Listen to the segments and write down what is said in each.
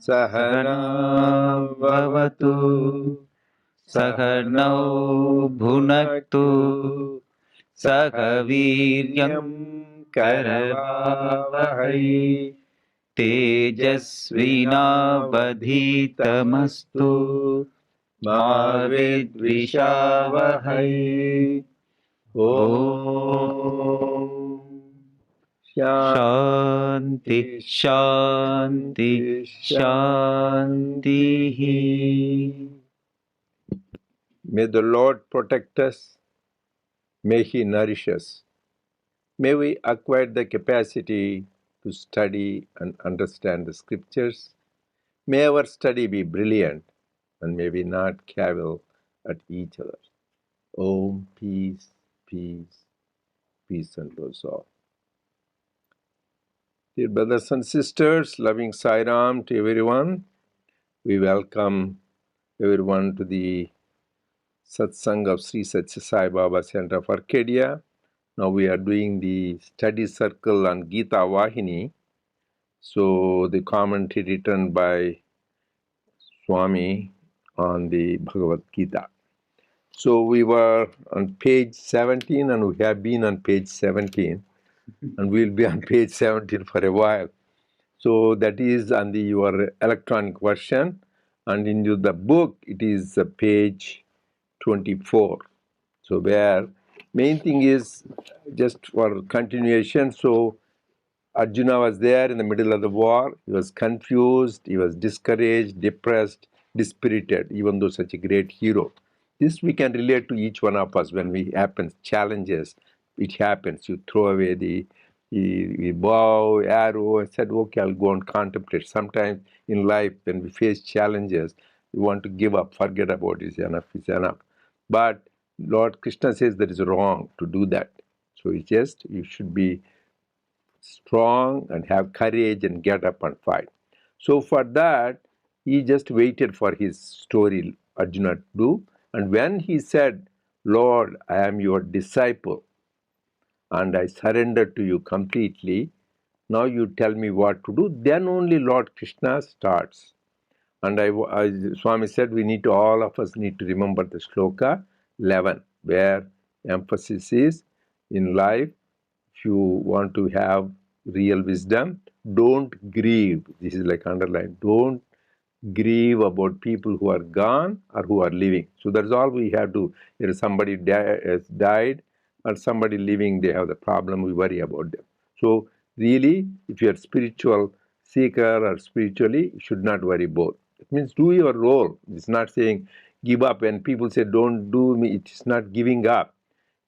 Sahana bhavatu sahanau bhunaktu sahaviryam karavavahai tejasvinavadhitamastu ma vidvishavahai. Om Shanti Shanti Shanti. May the Lord protect us. May He nourish us. May we acquire the capacity to study and understand the scriptures. May our study be brilliant, and may we not cavil at each other. Om, peace, peace, peace unto us all. Dear brothers and sisters, loving Sai Ram to everyone, we welcome everyone to the Satsang of Sri Sathya Sai Baba Center of Arcadia. Now we are doing the study circle on Gita Vahini. So the commentary written by Swami on the Bhagawad Gita. So we were on page 17 and we have been on page 17 and we'll be on page 17 for a while. So that is on your electronic version, and in the book it is page 24. So where main thing is just for continuation. So Arjuna was there in the middle of the war. He was confused, he was discouraged, depressed, dispirited, even though such a great hero. This we can relate to each one of us when we happen challenges. It happens. You throw away the bow, arrow, and said, okay, I'll go and contemplate. Sometimes in life, when we face challenges, we want to give up, forget about it, it's enough. But Lord Krishna says that is wrong to do that. So it's just, you should be strong and have courage and get up and fight. So for that, he just waited for his story, Arjuna, to do. And when he said, Lord, I am your disciple and I surrender to you completely, now you tell me what to do, then only Lord Krishna starts. And Swami said all of us need to remember the Shloka 11, where emphasis is in life, if you want to have real wisdom, don't grieve. This is like underline. Don't grieve about people who are gone or who are living. So that's all we have to. If somebody has died or somebody living, they have the problem, we worry about them. So really, if you are spiritual seeker or spiritually, you should not worry both. It means do your role. It's not saying give up. When people say don't do me, it's not giving up.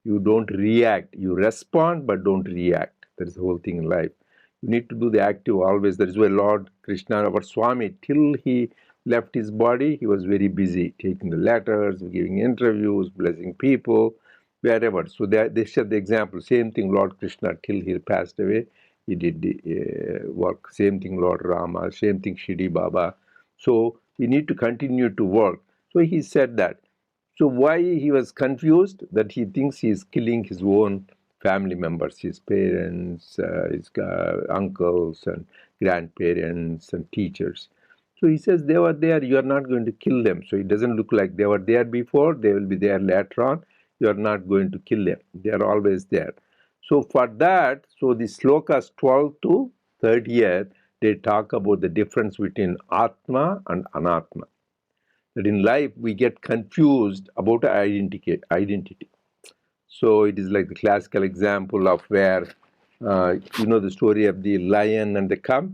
You don't react. You respond, but don't react. That is the whole thing in life. You need to do the active always. That is why Lord Krishna, our Swami, till he left his body, he was very busy taking the letters, giving interviews, blessing people, wherever. So they set the example. Same thing, Lord Krishna, till he passed away, he did the work. Same thing, Lord Rama. Same thing, Shri Baba. So we need to continue to work. So he said that. So why he was confused? That he thinks he is killing his own family members, his parents, his uncles and grandparents and teachers. So he says they were there, you are not going to kill them. So it doesn't look like they were there before, they will be there later on. You are not going to kill them. They are always there. So for that, so the slokas 12 to 30th, they talk about the difference between Atma and Anatma. That in life we get confused about identity. So it is like the classical example of where, the story of the lion and the cub,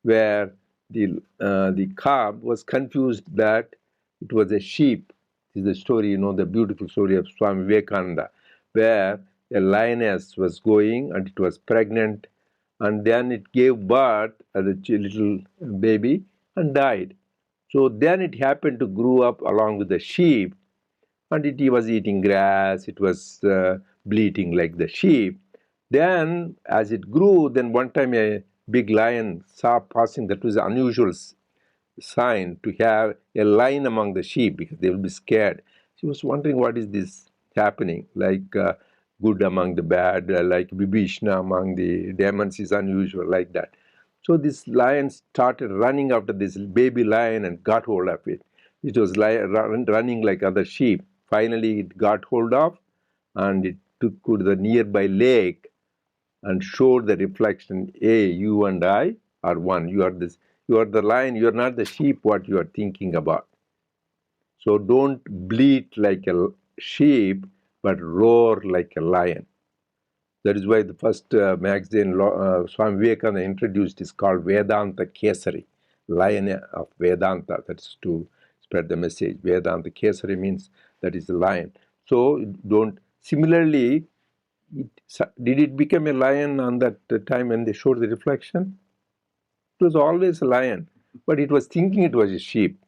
where the cub was confused that it was a sheep. This is the story, the beautiful story of Swami Vivekananda, where a lioness was going and it was pregnant, and then it gave birth as a little baby and died. So then it happened to grow up along with the sheep, and it was eating grass, it was bleating like the sheep. Then, as it grew, then one time a big lion saw passing. That was an unusual sign to have a lion among the sheep because they will be scared. She was wondering what is this happening, like good among the bad, like Vibhishna among the demons is unusual, like that. So this lion started running after this baby lion and got hold of it. It was running like other sheep. Finally, it got hold of and it took to the nearby lake and showed the reflection, hey, you and I are one. You are this. You are the lion. You are not the sheep. What you are thinking about. So don't bleat like a sheep, but roar like a lion. That is why the first magazine Swami Vivekananda introduced is called Vedanta Kesari, Lion of Vedanta. That's to spread the message. Vedanta Kesari means that is the lion. So don't. Similarly, did it become a lion on that time when they showed the reflection? It was always a lion, but it was thinking it was a sheep.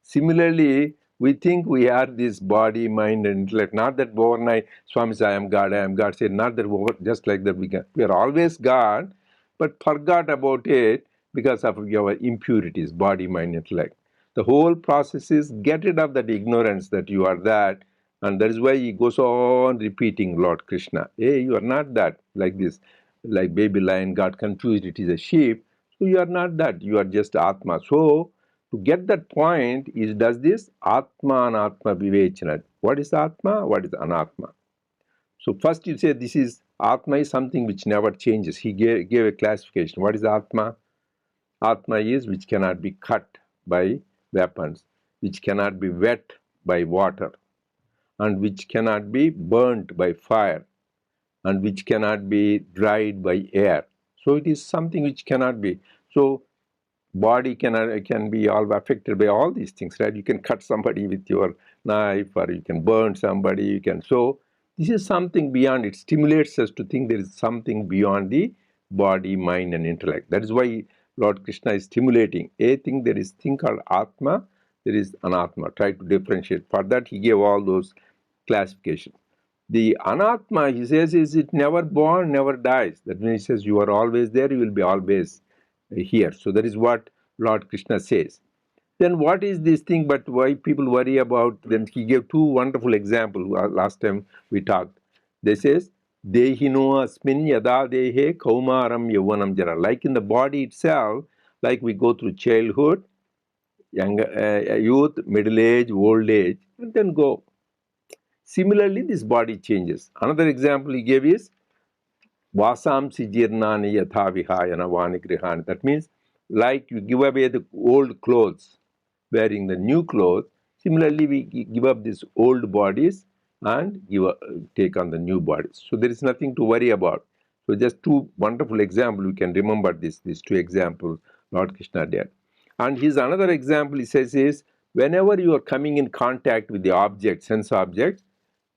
Similarly, we think we are this body, mind, and intellect. Not that overnight, Swami says, I am God, I am God. Say, not that just like that we are always God, but forgot about it because of our impurities, body, mind, intellect. The whole process is get rid of that ignorance that you are that, and that is why he goes on repeating Lord Krishna. Hey, you are not that, like this, like baby lion got confused, it is a sheep. So you are not that, you are just Atma. So to get that point is does this Atma Anatma Vivechana. What is Atma? What is Anatma? So first you say this is Atma is something which never changes. He gave a classification. What is Atma? Atma is which cannot be cut by weapons, which cannot be wet by water, and which cannot be burnt by fire, and which cannot be dried by air. So it is something which cannot be. So body can be all affected by all these things, right? You can cut somebody with your knife, or you can burn somebody. You can. So this is something beyond. It stimulates us to think there is something beyond the body, mind, and intellect. That is why Lord Krishna is stimulating. A thing there is thing called Atma. There is Anatma. Try to differentiate. For that he gave all those classifications. The Anatma, he says, is it never born, never dies. That means he says you are always there, you will be always here. So that is what Lord Krishna says. Then what is this thing, but why people worry about, then he gave two wonderful examples last time we talked. They says, Dehino asmin yada dehe kaumaram yavanam jara. Like in the body itself, like we go through childhood, youth, middle age, old age, and then go. Similarly, this body changes. Another example he gave is Vasamsi jirnani yatha vihayana vanigrihani. That means, like you give away the old clothes, wearing the new clothes. Similarly, we give up these old bodies and take on the new bodies. So there is nothing to worry about. So just two wonderful examples. We can remember these two examples Lord Krishna did. And his another example he says is whenever you are coming in contact with the object, sense objects,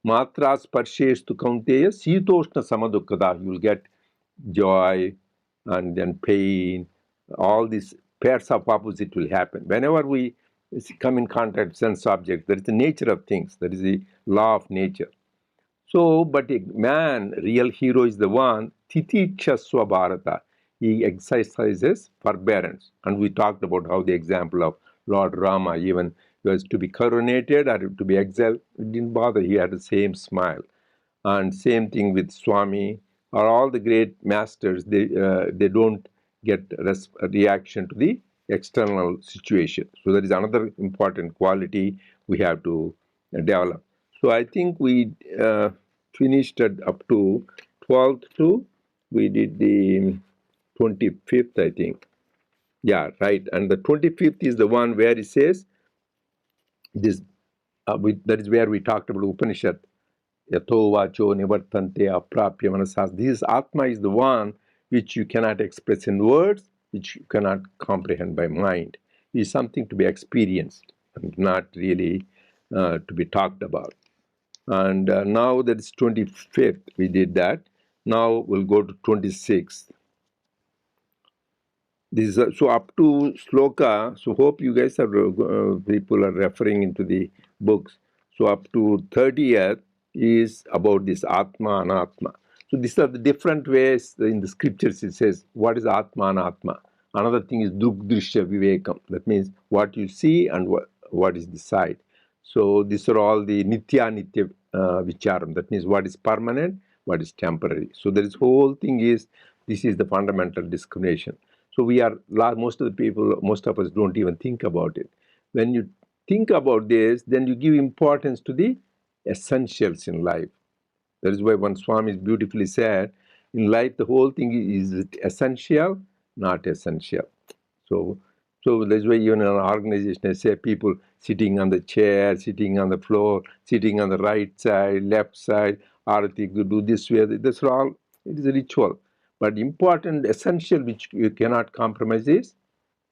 Matra sparshestu kaunteya sitoshna samadukada. You will get joy and then pain. All these pairs of opposite will happen. Whenever we come in contact with sense objects, that is the nature of things. That is the law of nature. So, but a man, real hero is the one, titicha swabharata. He exercises forbearance. And we talked about how the example of Lord Rama, even was to be coronated or to be exiled, it didn't bother. He had the same smile. And same thing with Swami or all the great masters. They don't get a reaction to the external situation. So that is another important quality we have to develop. So I think we finished up to 12th to we did the 25th, I think. Yeah, right. And the 25th is the one where it says this. That is where we talked about Upanishad. Yato vacho nivartante aprapya manasas. This Atma is the one which you cannot express in words, which you cannot comprehend by mind. It is something to be experienced and not really to be talked about. And now that is 25th, we did that. Now we'll go to 26th. This is, so up to Shloka, so hope you guys are, people are referring into the books. So up to 30th is about this Atma, Anatma. So these are the different ways in the scriptures it says, what is Atma, Anatma? Another thing is Drugdrishya Vivekam. That means what you see and what is the side. So these are all the Nitya, Nitya Vicharam. That means what is permanent, what is temporary. So there is whole thing is, this is the fundamental discrimination. So we are, most of the people, most of us don't even think about it. When you think about this, then you give importance to the essentials in life. That is why one Swami beautifully said, in life the whole thing is essential, not essential. So that's why even in an organization, I say people sitting on the chair, sitting on the floor, sitting on the right side, left side, arati, to do this way. That's all, it is a ritual. But important, essential, which you cannot compromise is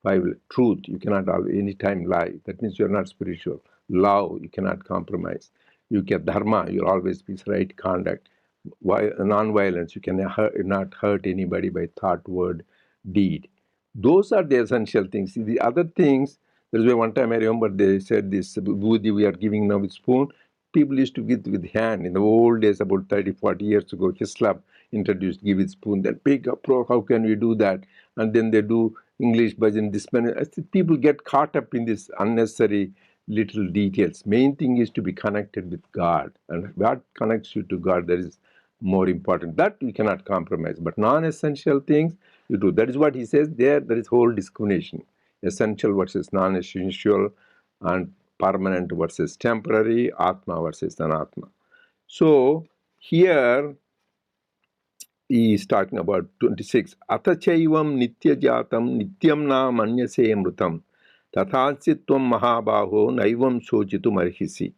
Bible. Truth, you cannot anytime lie. That means you're not spiritual. Love, you cannot compromise. You get dharma, you'll always be right conduct. Non-violence, you not hurt anybody by thought, word, deed. Those are the essential things. The other things, that's why one time I remember they said this booty we are giving now with spoon. People used to give with hand. In the old days, about 30, 40 years ago, Hislop introduced give with spoon. Then pick up, how can we do that? And then they do English bhajan, this many. People get caught up in this unnecessary little details. Main thing is to be connected with God. And what connects you to God, that is more important. That we cannot compromise. But non-essential things, you do. That is what he says there. There is whole discrimination. Essential versus non-essential, and permanent versus temporary, Atma versus Anatma. So here he is talking about 26. Atachaivam nitya jatam nityam na manyase mrutam tathansitvam mahabaho naivam sochitum arhisi.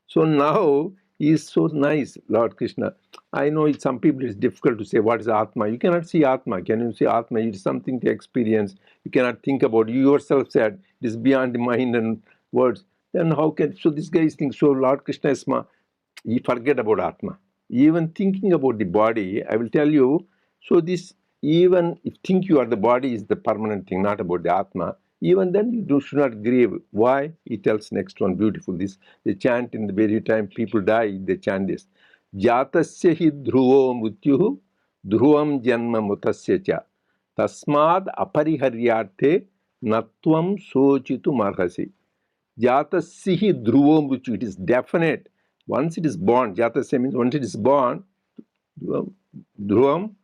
So now he is so nice, Lord Krishna. I know some people it's difficult to say what is Atma. You cannot see Atma. Can you see Atma? It is something to experience. You cannot think about. You yourself said it is beyond the mind and words. Then how can, so this guy is thinking, so Lord Krishna is you forget about Atma. Even thinking about the body, I will tell you, so this, even if think you are the body is the permanent thing, not about the Atma, even then you should not grieve. Why? He tells next one, beautiful, this, they chant in the very time people die, they chant this. Jatasya hi dhruvo mrityuh dhruvam janma mutasya cha tasmad apariharyarthe natvam sochitu marhasi. Jatasya hi dhruvo mrityuh, it is definite. Once it is born, Jatasya means once it is born, dhruvam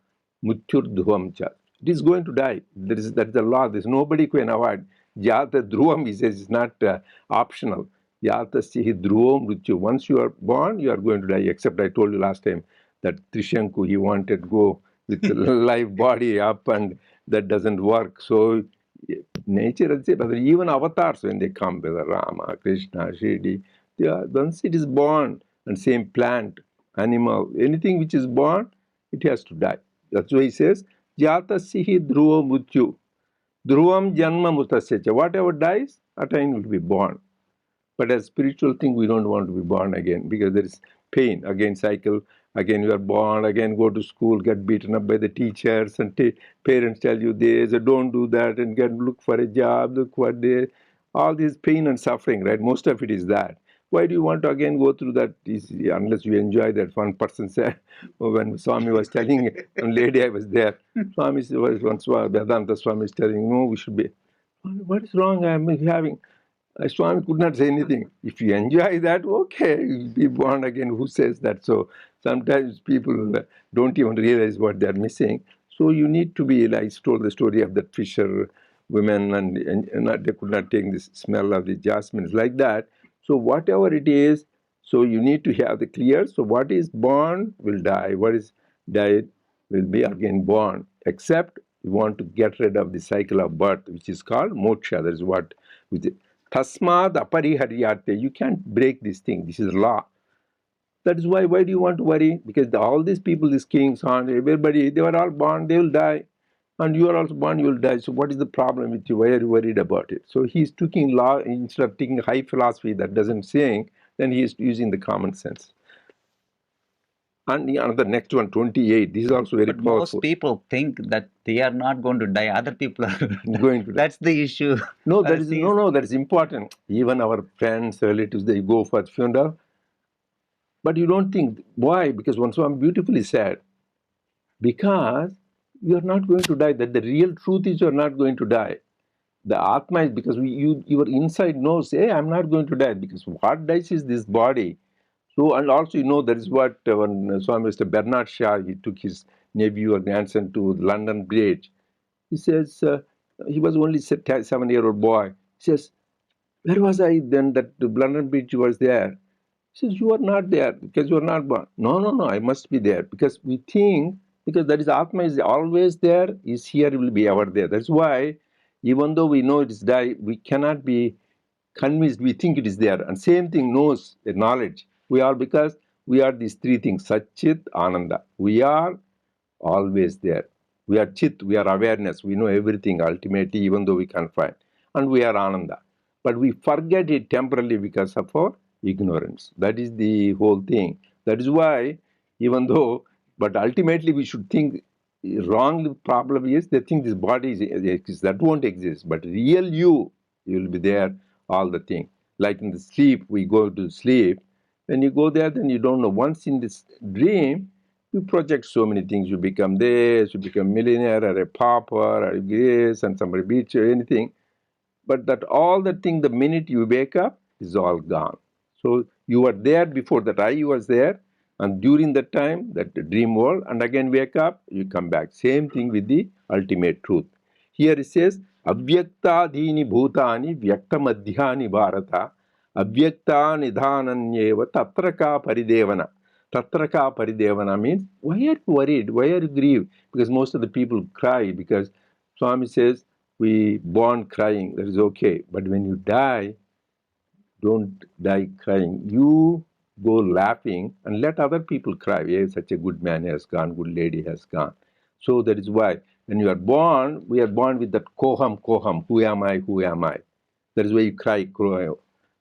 mutyur dhruvam cha. It is going to die. That is the law. There is nobody can avoid. Jata dhruvam, he says, is not optional. Jatasya hi dhruvam mrityu. Once you are born, you are going to die. Except I told you last time that Trishanku, he wanted to go with the live body up, and that doesn't work. So nature, but even avatars when they come, whether Rama, Krishna, Shirdi, once it is born, and same plant, animal, anything which is born, it has to die. That's why he says, Jatasya dhruva mutyu. Dhruvam janma mutasya. Whatever dies, again will be born. But as spiritual thing, we don't want to be born again because there is pain. Again, cycle. Again, you are born. Again, go to school, get beaten up by the teachers, and parents tell you this, don't do that, and look for a job, look for this. All this pain and suffering, right? Most of it is that. Why do you want to again go through that? Unless you enjoy that. One person said, when Swami was telling a lady, I was there. Swami was once, Vedanta Swami was telling, no, we should be. What is wrong? I'm having. Swami could not say anything. If you enjoy that, okay, you'll be born again. Who says that? So sometimes people don't even realize what they're missing. So you need to be, like I told the story of that fisher women, and they could not take the smell of the jasmine. It's like that. So whatever it is, so you need to have the clear. So what is born will die. What is died will be again born. Except you want to get rid of the cycle of birth, which is called moksha. That is what with it. Tasmad apariharyate. You can't break this thing. This is law. That is why do you want to worry? Because all these people, these kings, everybody, they were all born, they will die. And you are also born, you will die. So what is the problem with you? Why are you worried about it? So he's taking law instead of taking high philosophy that doesn't saying, then he is using the common sense. And another next one, 28. This is also very But powerful. most people think that they are not going to die. Other people are going to die. That's the issue. No, that is that is important. Even our friends, relatives, they go for funeral. But you don't think why? Because one Swami beautifully said, because you are not going to die. That the real truth is you are not going to die. The Atma is because your inside knows, hey, I'm not going to die, because what dies is this body. So, and also, that is what when Swami Mr. Bernard Shaw, he took his nephew or grandson to London Bridge. He says, he was only 7-year-old boy. He says, where was I then that the London Bridge was there? He says, you are not there because you are not born. No, no, no, I must be there, because we think, because that is Atma is always there, is here, will be ever there. That's why, even though we know it is die, we cannot be convinced, we think it is there. And same thing knows the knowledge. We are, because we are these three things, Satchit, Ananda. We are always there. We are Chit, we are awareness, we know everything ultimately, even though we can't find. And we are Ananda. But we forget it temporarily because of our ignorance. That is the whole thing. That is why, even though, but ultimately we should think wrong. Problem is they think this body exists. That won't exist. But real you will be there, all the thing. Like in the sleep, we go to sleep. When you go there, then you don't know. Once in this dream, you project so many things. You become this, you become millionaire, or a pauper, or this, and somebody beats you, anything. But that all the thing, the minute you wake up, is all gone. So you were there before that I was there, and during that time, that dream world, and again wake up, you come back. Same thing with the ultimate truth. Here it says, Avyaktadini bhutani vyaktamadhyani bharata avyakta nidhananyeva tatraka paridevana. Tatraka paridevana means, why are you worried? Why are you grieved? Because most of the people cry, because Swami says, we born crying, that is okay. But when you die, don't die crying. You go laughing and let other people cry. Yeah, such a good man has gone, good lady has gone. So that is why when you are born, we are born with that koham, koham, who am I, who am I? That is why you cry.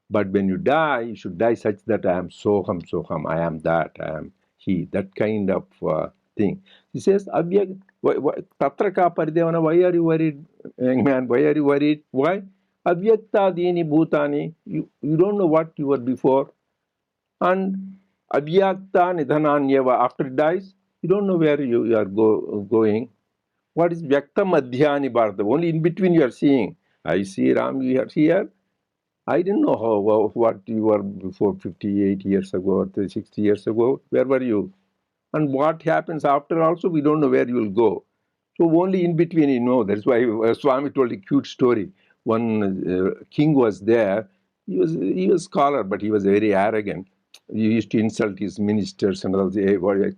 But when you die, you should die such that I am soham, soham, I am that, I am he, that kind of thing. He says, Tatraka Paridevana, why are you worried, young man? Why are you worried? Why? Avyakta dini bhutani, you don't know what you were before. And avyakta nidhananyeva, after it dies, you don't know where you are going. What is Vyakta Madhyani Bharata? Only in between you are seeing. I see Ram, you are here. I didn't know what you were before 58 years ago or 60 years ago. Where were you? And what happens after also, we don't know where you will go. So only in between you know. That's why Swami told a cute story. One king was there. He was scholar, but he was very arrogant. He used to insult his ministers and all.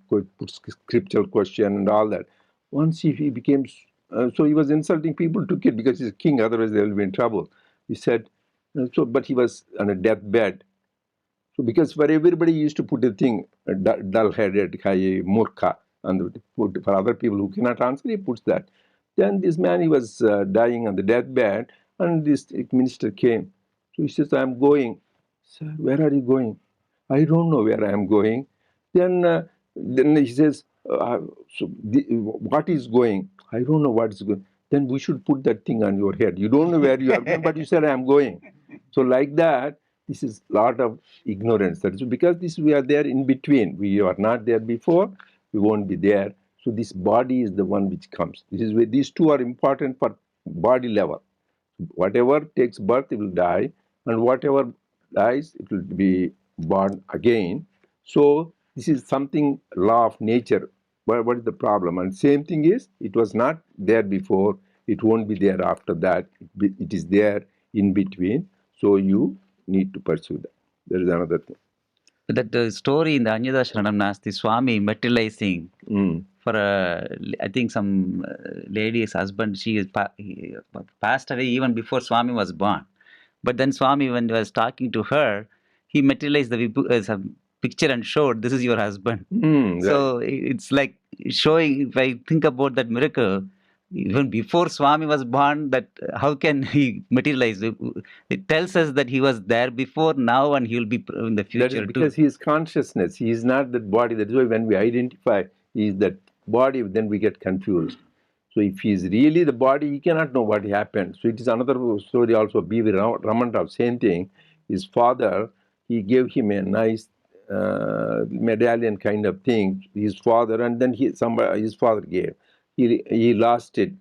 Put scriptural question and all that. Once he became, so he was insulting people, took it because he's a king, otherwise they will be in trouble. He said, but he was on a deathbed. So because for everybody he used to put a thing, dull-headed, murkha, and for other people who cannot answer, he puts that. Then this man, he was dying on the deathbed, and this minister came. So he says, I am going. Sir, where are you going? I don't know where I am going. Then he says, what is going? I don't know what is going. Then we should put that thing on your head. You don't know where you are going, but you said, I am going. So like that, this is a lot of ignorance. That is because we are there in between. We are not there before, we won't be there. So this body is the one which comes. This is where these two are important for body level. Whatever takes birth, it will die, and whatever dies, it will be born again. So this is something, law of nature. What is the problem? And same thing is, it was not there before, it won't be there after that. It is there in between. So you need to pursue that. There is another thing. That story in the Anyada Sharanam Nasti, Swami materializing for I think some lady's husband, he passed away even before Swami was born. But then Swami, when he was talking to her, he materialized a picture and showed, this is your husband. So it's like showing, if I think about that miracle, even before Swami was born, that how can he materialize? It tells us that he was there before, now, and he will be in the That is future too. because he is consciousness. He is not that body. That is why when we identify he is that body, then we get confused. So if he is really the body, he cannot know what happened. So it is another story also. B.V. Ramanrao, same thing. His father, he gave him a nice medallion kind of thing. His father, and then his father gave. He lost it,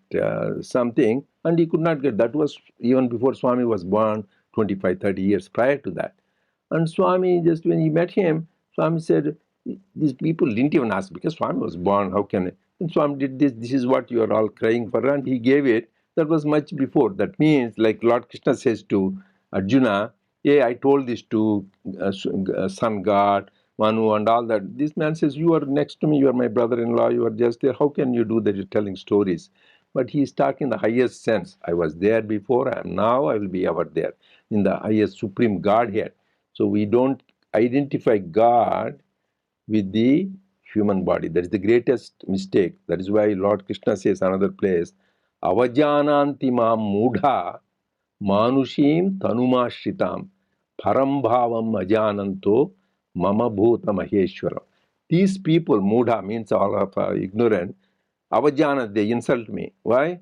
something, and he could not get. That was even before Swami was born, 25, 30 years prior to that. And Swami, just when he met him, Swami said, these people didn't even ask because Swami was born, how can I? And Swami did this is what you are all crying for, and he gave it. That was much before. That means, like Lord Krishna says to Arjuna, hey, I told this to Sun God, Manu, and all that. This man says, you are next to me, you are my brother-in-law, you are just there. How can you do that? You're telling stories. But he is talking in the highest sense. I was there before, I am now, I will be ever there. In the highest supreme Godhead. So we don't identify God with the human body. That is the greatest mistake. That is why Lord Krishna says another place, Avajananti mam mudha manushim tanumashritam parambhavam ajananto mama bhuta maheshwaram. These people, mudha means all of ignorant, avajana, they insult me. Why?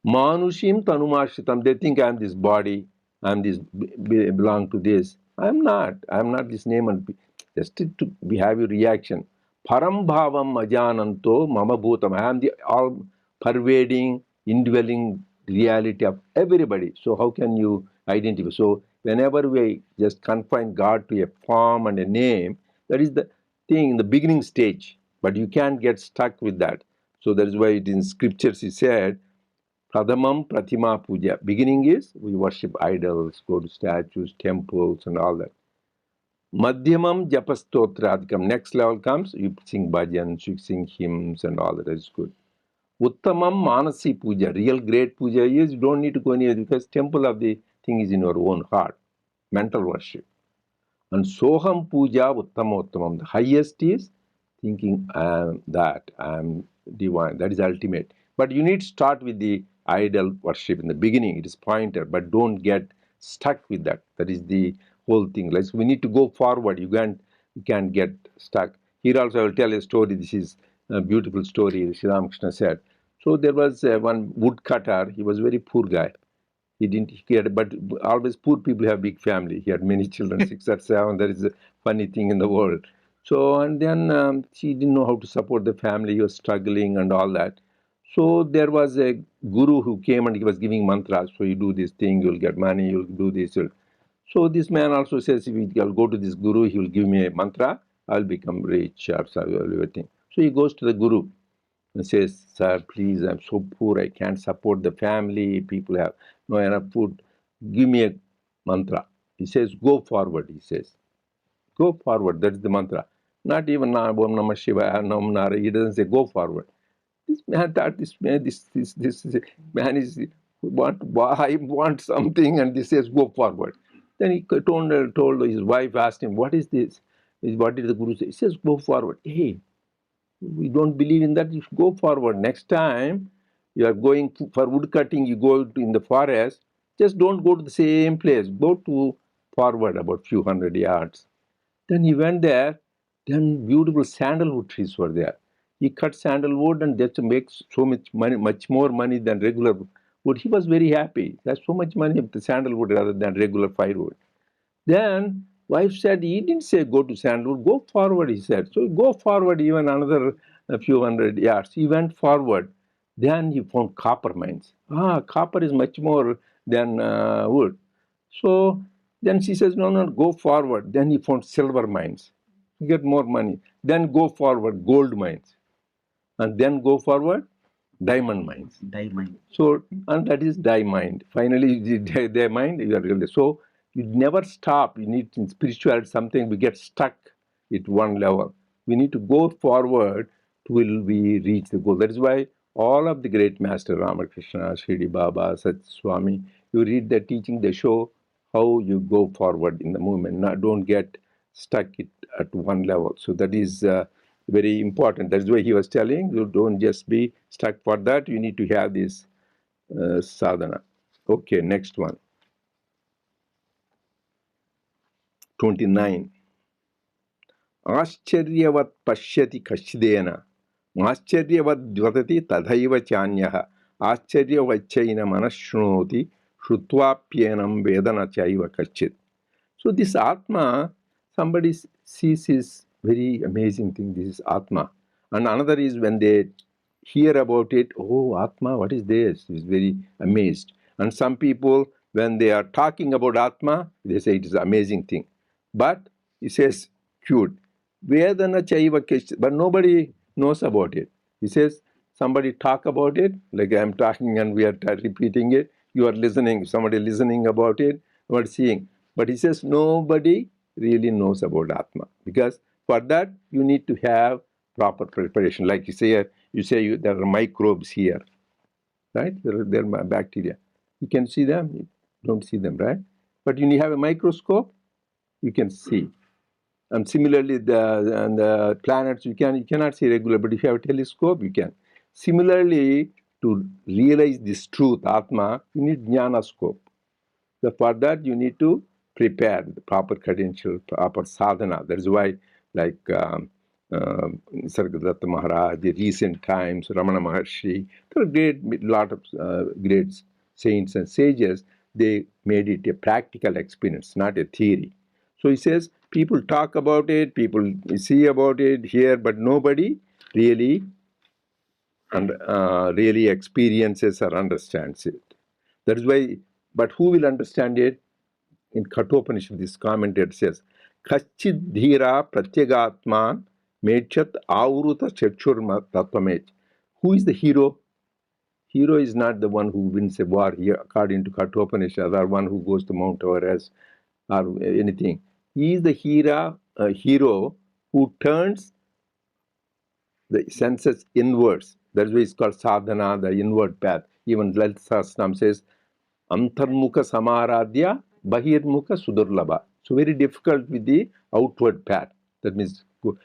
Manushim tanumashritam. They think I am this body, I am this, belong to this. I am not. I am not this name and just to have a reaction. Param bhavam ajananto mama bhutam. I am the all pervading, indwelling reality of everybody. So how can you identify? So whenever we just confine God to a form and a name, that is the thing in the beginning stage. But you can't get stuck with that. So that is why it in scriptures he said, Pradhamam Pratima Puja. Beginning is we worship idols, go to statues, temples, and all that. Madhyamam Japastotradikam. Next level comes, you sing bhajans, you sing hymns, and all that is good. Uttamam Manasi Puja. Real great puja is you don't need to go anywhere because temple of the thing is in your own heart. Mental worship. And Soham Puja Uttamottamam. The highest is thinking I am that, I am divine. That is ultimate. But you need to start with the idol worship in the beginning. It is pointer, but don't get stuck with that. That is the whole thing. Like we need to go forward. You can't get stuck. Here also I will tell a story. This is a beautiful story. Sri Ramakrishna said. So there was one woodcutter. He was a very poor guy. But always poor people have big family. He had many children, 6 or 7. That is a funny thing in the world. So, and then he didn't know how to support the family. He was struggling and all that. So there was a guru who came and he was giving mantras. So you do this thing, you'll get money, you'll do this. So this man also says, if I'll go to this guru, he will give me a mantra, I'll become rich or everything. So he goes to the guru and says, sir, please, I'm so poor, I can't support the family, people have no enough food, give me a mantra. He says, go forward, he says. Go forward, that's the mantra. Not even Om Namah Shivaya, Nam Nara, he doesn't say go forward. This man thought this man is I want something, and this says go forward. Then he told his wife, asked him, what is this? What did the guru say? He says, go forward. Hey, we don't believe in that. You should go forward. Next time you are going for wood cutting, you go in the forest, just don't go to the same place. Go to forward about few hundred yards. Then he went there. Then beautiful sandalwood trees were there. He cut sandalwood and just makes so much money, much more money than regular wood. He was very happy. He has so much money with the sandalwood rather than regular firewood. Then wife said, he didn't say go to sandalwood, go forward, he said. So go forward even another few hundred yards. He went forward. Then he found copper mines. Copper is much more than wood. So then she says, no, go forward. Then he found silver mines. You get more money. Then go forward, gold mines. And then go forward, diamond mines. Diamond. So, and that is diamond. Finally, diamond, you are really. So, you never stop. You need in spirituality something, we get stuck at one level. We need to go forward till we reach the goal. That is why all of the great master, Ramakrishna, Shirdi Baba, Sathya Swami, you read their teaching, they show how you go forward in the movement. Don't get stuck at one level. So that is very important. That's why he was telling you don't just be stuck for that. You need to have this sadhana. Okay, next one. 29. Ascharyavat pashyati kashidena. Ascharyavat dvatati tadhaiva chanyah. Ascharyavatchaina manashnoti shrutvaapyenam vedana chaiva kachit. So this Atma, somebody sees is very amazing thing. This is Atma. And another is when they hear about it, oh, Atma, what is this? Is very amazed. And some people, when they are talking about Atma, they say it is an amazing thing. But he says, cute. Vedana chaiva keshit. But nobody knows about it. He says, somebody talk about it, like I am talking and we are repeating it. You are listening, somebody listening about it, you are seeing. But he says nobody really knows about Atma, because for that you need to have proper preparation. Like you say there are microbes here, right? There are bacteria. You can see them, you don't see them, right? But when you have a microscope, you can see. And similarly, the planets you cannot see regularly, but if you have a telescope, you can. Similarly, to realize this truth, Atma, you need jnana scope. So for that, you need to prepare the proper credential, proper sadhana. That is why, like Sargadatta Maharaj, the recent times, Ramana Maharshi, there are lot of great saints and sages. They made it a practical experience, not a theory. So he says, people talk about it, people see about it here, but nobody really really experiences or understands it. That is why, but who will understand it? In Kathopanishad, this commentator says, Kachid dhira pratyagatman mechat avruta chachurma tattvamech. Who is the hero? Hero is not the one who wins a war here, according to Kathopanishad, or one who goes to Mount Everest or anything. He is the hero who turns the senses inwards. That's why it's called sadhana, the inward path. Even Lalita Sahasranam says, Antarmukha samaradhya bahirmukha sudurlabha. So very difficult with the outward path. That means go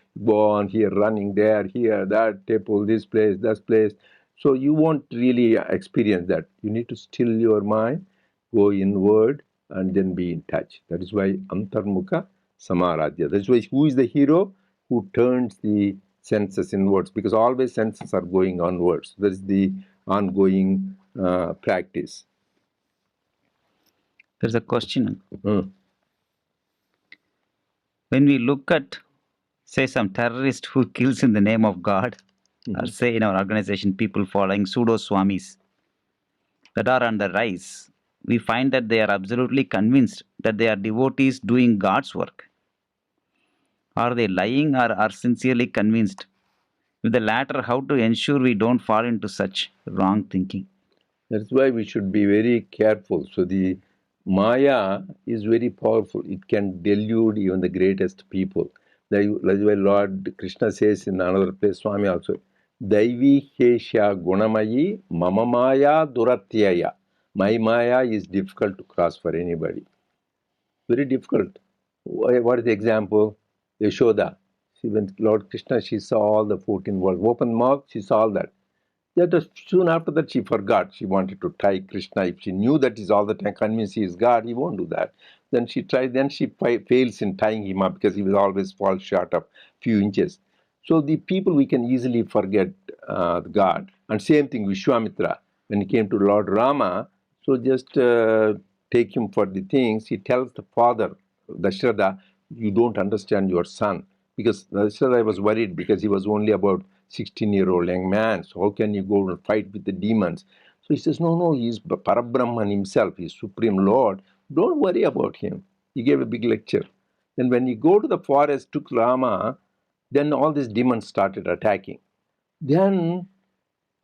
on here, running there, here, that temple, this place, that place. So you won't really experience that. You need to still your mind, go inward, and then be in touch. That is why Antarmukha samaradhya. That is why who is the hero? Who turns the senses inwards, because always senses are going onwards. That is the ongoing practice. There's a question. When we look at, say, some terrorist who kills in the name of God, or say in our organization, people following pseudo-swamis that are on the rise, we find that they are absolutely convinced that they are devotees doing God's work. Are they lying or are sincerely convinced? With the latter, how to ensure we don't fall into such wrong thinking? That's why we should be very careful. So the Maya is very powerful. It can delude even the greatest people. That's why Lord Krishna says in another place, Swami also, Daivi Hesha Gunamayi Mama Maya Duratyaya. My Maya is difficult to cross for anybody. Very difficult. What is the example? Yashoda. When Lord Krishna, she saw all the 14 worlds. Open mouth, she saw all that. Yet soon after that, she forgot. She wanted to try Krishna. If she knew that he's all the time convinced he is God, he won't do that. Then she tried. Then she fails in tying him up because he will always fall short of few inches. So the people, we can easily forget God. And same thing, Vishwamitra. When he came to Lord Rama, so just take him for the things. He tells the father, Dasharatha, you don't understand your son. Because Dasharatha was worried because he was only about 16-year-old young man. So how can you go and fight with the demons? So he says, no, he's Parabrahman himself. He's Supreme Lord. Don't worry about him. He gave a big lecture. Then when you go to the forest, took Rama, then all these demons started attacking. Then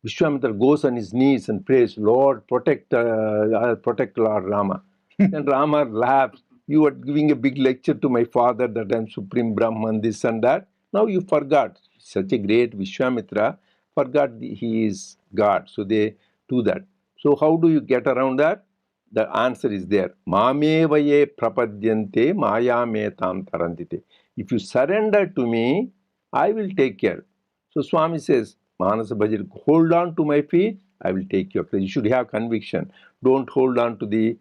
Vishwamitra goes on his knees and prays, Lord, protect Lord Rama. Then Rama laughs. You are giving a big lecture to my father that I'm Supreme Brahman, this and that. Now you forgot. Such a great Vishwamitra forgot he is God. So they do that. So how do you get around that? The answer is there. Mamevaye prapadyante maya metam tarandite. If you surrender to me, I will take care. So Swami says, Manasa Bhajan, hold on to my feet, I will take your place. You should have conviction. Don't hold on to the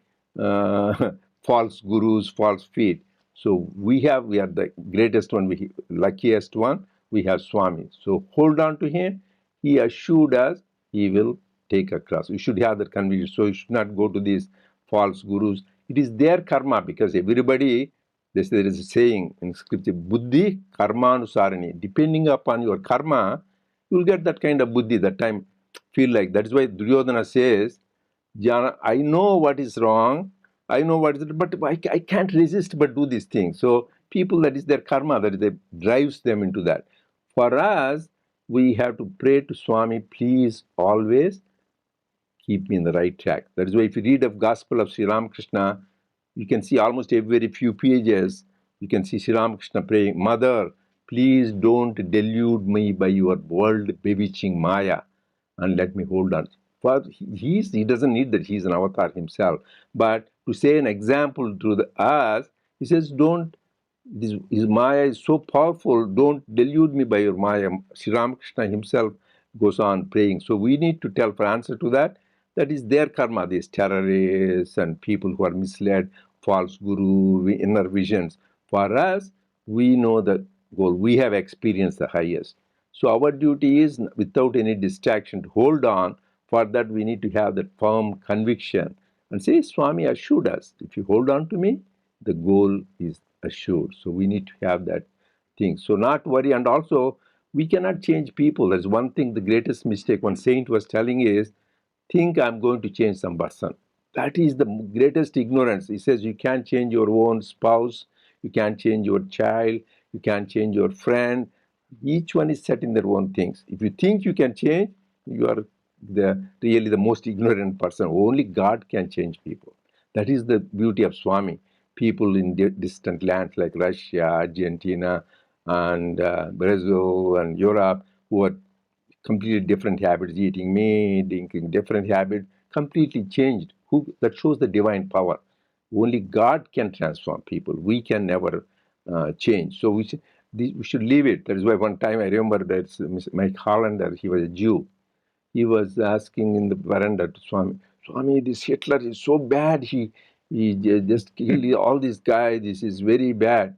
false gurus, false feet. So we are the greatest one, luckiest one, we have Swami. So hold on to him. He assured us he will take across. You should have that conviction. So you should not go to these false gurus. It is their karma, because everybody, there is a saying in scripture, buddhi karmanusarani. Depending upon your karma, you will get that kind of buddhi, that time feel like. That is why Duryodhana says, Jana, I know what is wrong, I know what is, but I can't resist but do this thing. So people, that is their karma, that drives them into that. For us, we have to pray to Swami, please always keep me in the right track. That is why if you read of Gospel of Sri Ramakrishna, you can see almost every few pages, you can see Sri Ramakrishna praying, Mother, please don't delude me by your world bewitching Maya and let me hold on. For he doesn't need that, he's an avatar himself. But to say an example to us, he says, don't, his Maya is so powerful, don't delude me by your Maya. Sri Ramakrishna himself goes on praying. So we need to tell for answer to that, that is their karma, these terrorists and people who are misled, false guru, inner visions. For us, we know the goal. We have experienced the highest. So our duty is, without any distraction, to hold on. For that, we need to have that firm conviction and say, Swami assured us, if you hold on to me, the goal is assured. So we need to have that thing. So not worry. And also, we cannot change people. That's one thing, the greatest mistake one saint was telling is, think I'm going to change some person. That is the greatest ignorance. He says you can't change your own spouse, you can't change your child, you can't change your friend. Each one is set in their own things. If you think you can change, you are really the most ignorant person. Only God can change people. That is the beauty of Swami. People in distant lands like Russia, Argentina, and Brazil and Europe, who are completely different habits, eating meat, drinking different habits, completely changed. That shows the divine power. Only God can transform people. We can never change. So we should leave it. That is why one time I remember that Mike Hollander, he was a Jew. He was asking in the veranda to Swami, Swami, this Hitler is so bad. He just killed all these guys. This is very bad.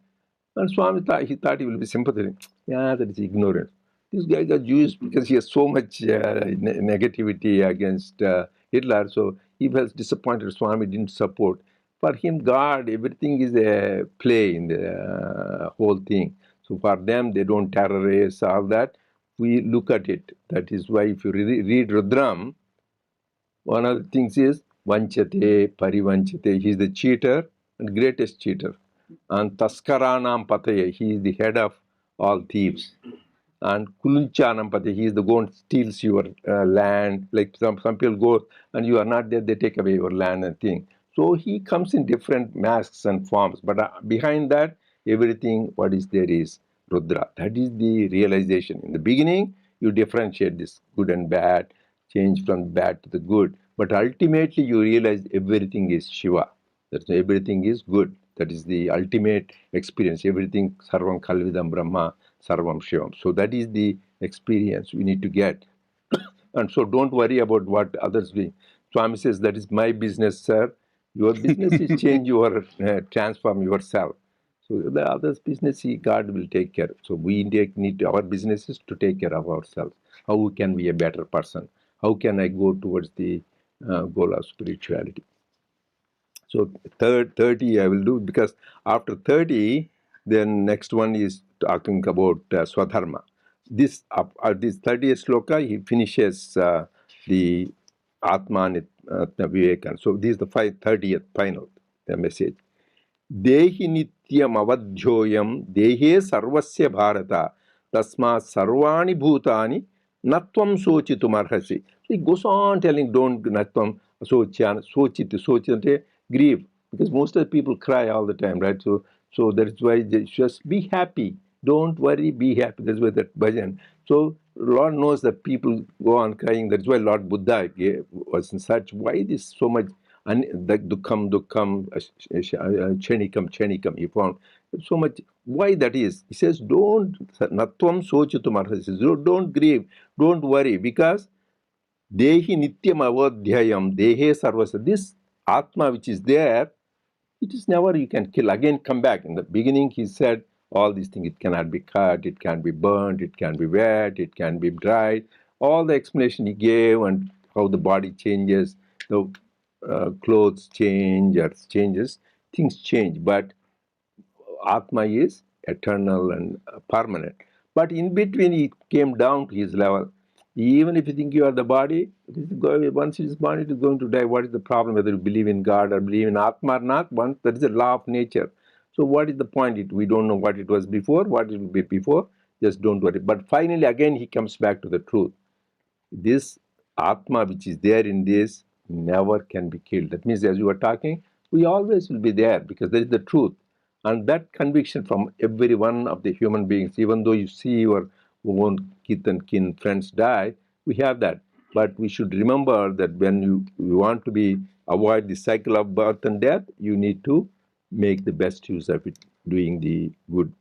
And Swami thought he will be sympathetic. Yeah, that is ignorance. These guys are Jews because he has so much negativity against Hitler. So he was disappointed. Swami didn't support. For him, God, everything is a play in the whole thing. So for them, they don't terrorize all that. We look at it. That is why if you read Rudram, one of the things is Vanchate, Parivanchate. He is the cheater and greatest cheater. And Taskaranam Pataya, he is the head of all thieves. And Kulunchanam Pataya, he is the one who steals your land. Like some people go and you are not there, they take away your land and thing. So he comes in different masks and forms. But behind that, everything what is there is Rudra. That is the realization. In the beginning, you differentiate this good and bad, change from bad to the good. But ultimately, you realize everything is Shiva. That everything is good. That is the ultimate experience. Everything, Sarvam Kalvidam Brahma, Sarvam Shivam. So that is the experience we need to get. And so don't worry about what others do. Swami says, that is my business, sir. Your business is change your, transform yourself. So the other's business, God will take care. So we need our businesses to take care of ourselves. How can we be a better person? How can I go towards the goal of spirituality? So 30 I will do, because after 30, then next one is talking about Swadharma. This 30th sloka, he finishes the Atman Vivekan. So this is the 30th final message. Dehi nityam avadhyoyam dehe sarvasya bharata tasma sarvani bhutani natvam sochitum arhasi. He goes on telling, don't natvam sochit, grieve, because most of the people cry all the time, right? So that is why they just be happy. Don't worry, be happy. That's why that bhajan. So Lord knows that people go on crying. That's why Lord Buddha was in such. Why this so much? And the dukkam, kshenikam. He found So much. Why that is? He says, don't natvam sochitum arhasi. Don't grieve, don't worry, because dehi nityam avadhyayam, dehe sarvasa. This atma which is there, it is never you can kill. Again, come back. In the beginning, he said all these things. It cannot be cut, it can be burnt, it can be wet, it can be dried. All the explanation he gave and how the body changes, the clothes change or changes, things change. But Atma is eternal and permanent. But in between, he came down to his level. Even if you think you are the body, once it is born, it is going to die. What is the problem? Whether you believe in God or believe in Atma or not, once that is the law of nature. So what is the point? We don't know what it was before, what it will be before. Just don't worry. But finally, again, he comes back to the truth. This Atma which is there in this never can be killed. That means, as you were talking, we always will be there because that is the truth. And that conviction from every one of the human beings, even though you see your own kith and kin friends die, we have that. But we should remember that when you want to avoid the cycle of birth and death, you need to make the best use of it, doing the good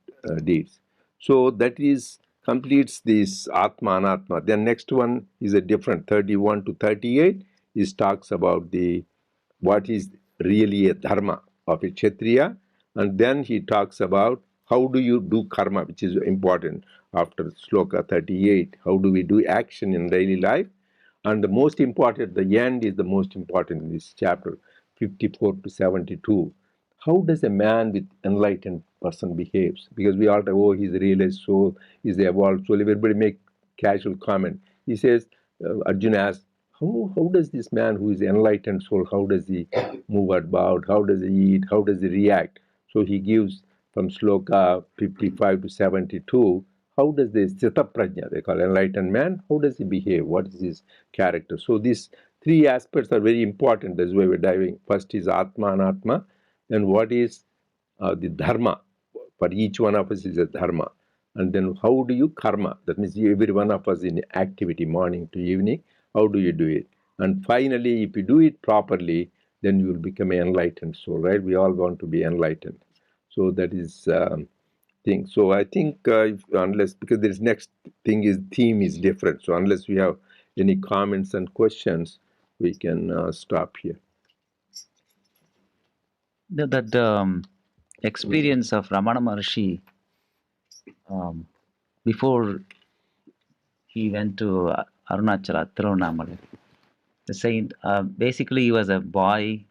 deeds. So that is completes this Atma Anatma. Then next one is a different 31 to 38 is talks about the what is really a dharma of a Kshatriya, and then he talks about how do you do karma, which is important after Shloka 38. How do we do action in daily life? And the most important, the end is the most important in this chapter, 54 to 72. How does a man with enlightened person behaves? Because we all say, oh, he's a realized soul, he's the evolved soul. Everybody make casual comment. He says, Arjuna asks, how does this man who is enlightened soul, how does he move about? How does he eat? How does he react? So he gives from Shloka 55 to 72, how does this Sthita Prajna, they call enlightened man, how does he behave? What is his character? So these three aspects are very important. That's why we're diving. First is Atma Anatma, then what is the Dharma? For each one of us is a Dharma. And then how do you karma? That means every one of us in activity, morning to evening, how do you do it? And finally, if you do it properly, then you will become an enlightened soul, right? We all want to be enlightened. So that is thing. So I think unless, because this next thing is theme is different. So unless we have any comments and questions, we can stop here. That experience of Ramana Maharshi before he went to Arunachala, Tiruvannamalai. The saint, basically, he was a boy,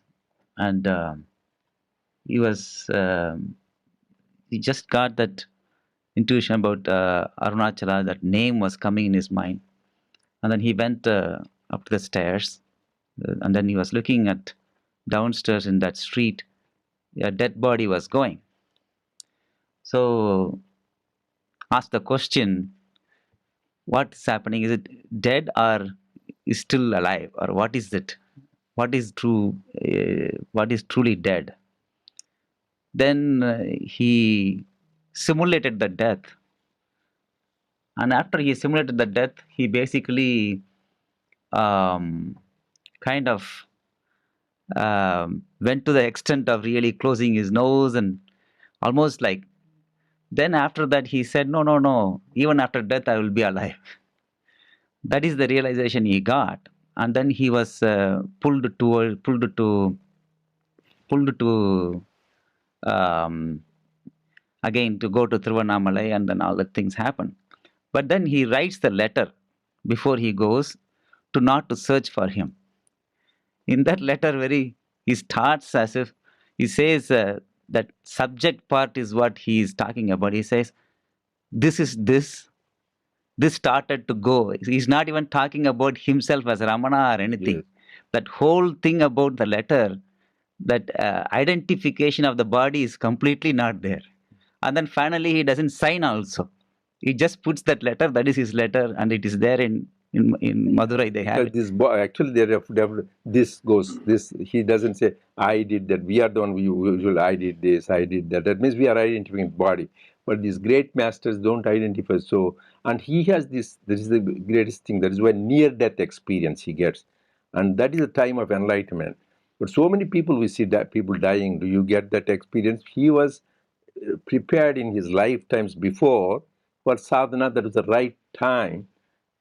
and he was he just got that intuition about Arunachala. That name was coming in his mind, and then he went up the stairs, and then he was looking at downstairs in that street. A dead body was going. So asked the question, what is happening? Is it dead or is still alive, or what is it? What is true? What is truly dead? Then he simulated the death, and after he simulated the death, he basically kind of went to the extent of really closing his nose and almost like. Then after that, he said, "No, no, no. Even after death, I will be alive." That is the realization he got, and then he was pulled to um, again to go to Tiruvannamalai, and then all the things happen. But then he writes the letter before he goes to not to search for him. In that letter, he starts as if he says that subject part is what he is talking about. He says, "This is this." This started to go. He's not even talking about himself as Ramana or anything. Yes. That whole thing about the letter, that identification of the body is completely not there. And then finally, he doesn't sign also. He just puts that letter, that is his letter, and it is there in Madurai. They have it. This boy, actually, this goes, this, he doesn't say, I did that. We are the one, we usually, I did this, I did that. That means we are identifying body. But these great masters don't identify. So, and he has this is the greatest thing. That is why near-death experience he gets. And that is the time of enlightenment. But so many people, we see that people dying. Do you get that experience? He was prepared in his lifetimes before for sadhana. That was the right time.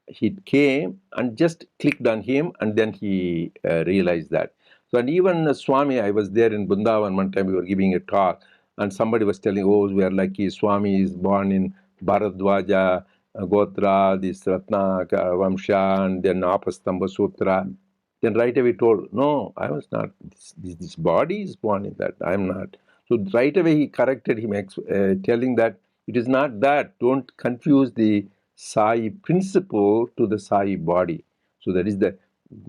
He came and just clicked on him, and then he realized that. So, and even Swami, I was there in Bundavan one time, we were giving a talk, and somebody was telling, oh, we are lucky, Swami is born in Bharadwaja, Gotra, this Ratna, Vamsha, and then Apastamba Sutra. Then right away told, no, I was not, this body is born in that, I am not. So right away he corrected him, telling that it is not that, don't confuse the Sai principle to the Sai body. So that is the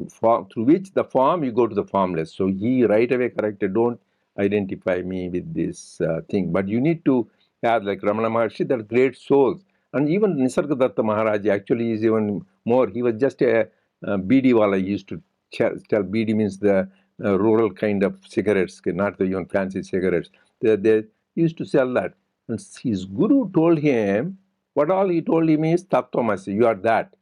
form through which the form you go to the formless. So he right away corrected, don't identify me with this thing. But you need to have, like Ramana Maharshi, that great souls. And even Nisargadatta Maharaj actually is even more. He was just a BD wala. He used to tell BD means the rural kind of cigarettes, not the even fancy cigarettes. They used to sell that. And his guru told him, what all he told him is Tattvamasi, you are that.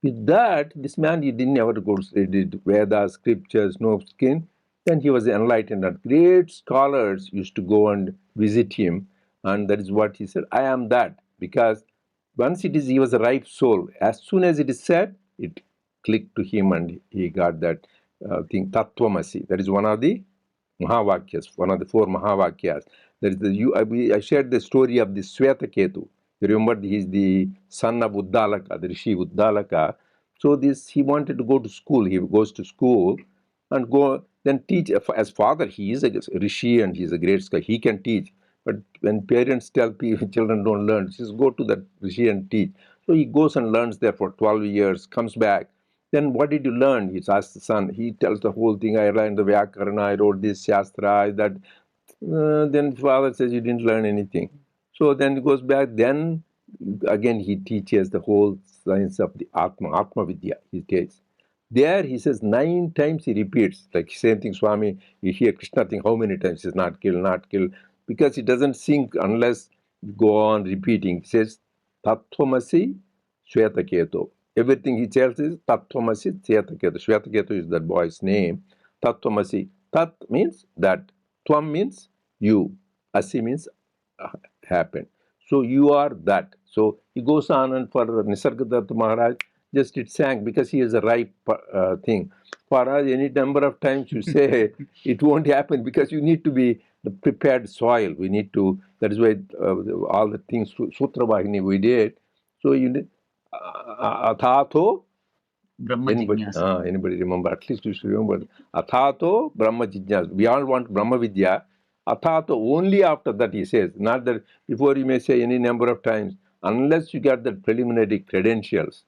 With that, this man, he didn't ever go to read Vedas, scriptures, no skin. Then he was enlightened. And great scholars used to go and visit him. And that is what he said, I am that. Because once it is, he was a ripe soul. As soon as it is said, it clicked to him and he got that thing, Tattvamasi. That is one of the Mahavakyas, one of the 4 Mahavakyas. There is I shared the story of the Swetaketu. You remember, he is the son of Uddalaka, the Rishi Uddalaka. So he wanted to go to school. He goes to school and then teach. As father, he is a Rishi and he is a great scholar. He can teach. But when parents tell children don't learn, just go to that Rishi and teach. So he goes and learns there for 12 years, comes back. Then what did you learn? He asks the son. He tells the whole thing. I learned the Vyakarana, I wrote this Shastra, that. Then father says, you didn't learn anything. So then he goes back. Then again he teaches the whole science of the Atma Vidya. He takes. There he says 9 times he repeats. Like same thing, Swami, you hear Krishna think how many times he says not kill, not kill. Because it doesn't sink unless you go on repeating. He says, Tattvamasi Shwetaketu. Everything he tells is Tattvamasi Shwetaketu. Shwetaketu is that boy's name. Tattvamasi. Tat means that. Tvam means you. Asi means happen. So you are that. So he goes on, and for Nisargadatta Maharaj, just it sank because he is a ripe thing. For us, any number of times you say it won't happen because you need to be the prepared soil. We need to, that is why all the things, Sutra Vahini we did. So you need, Athato, Brahma Jignasa. anybody remember? At least you should remember. Athato Brahma Jignasa. We all want Brahma Vidya. Athato, only after that he says. Not that before you may say any number of times. Unless you get the preliminary credentials,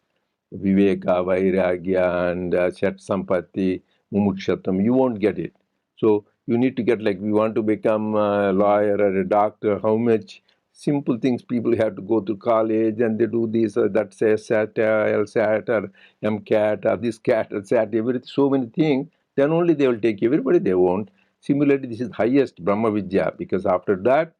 Viveka, Vairagya, and Shat Sampatti, Mumukshatam, you won't get it. So you need to get, like, we want to become a lawyer or a doctor, how much simple things people have to go to college and they do this or that, say SAT, LSAT, or MCAT, or this CAT, or SAT, everything, so many things, then only they will take everybody, they won't. Similarly, this is highest Brahma Vidya, because after that,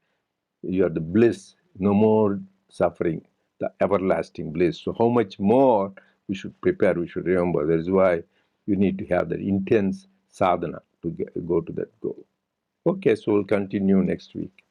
you are the bliss, no more suffering, the everlasting bliss. So how much more we should prepare, we should remember. That is why you need to have that intense sadhana to go to that goal. Okay, so we'll continue next week.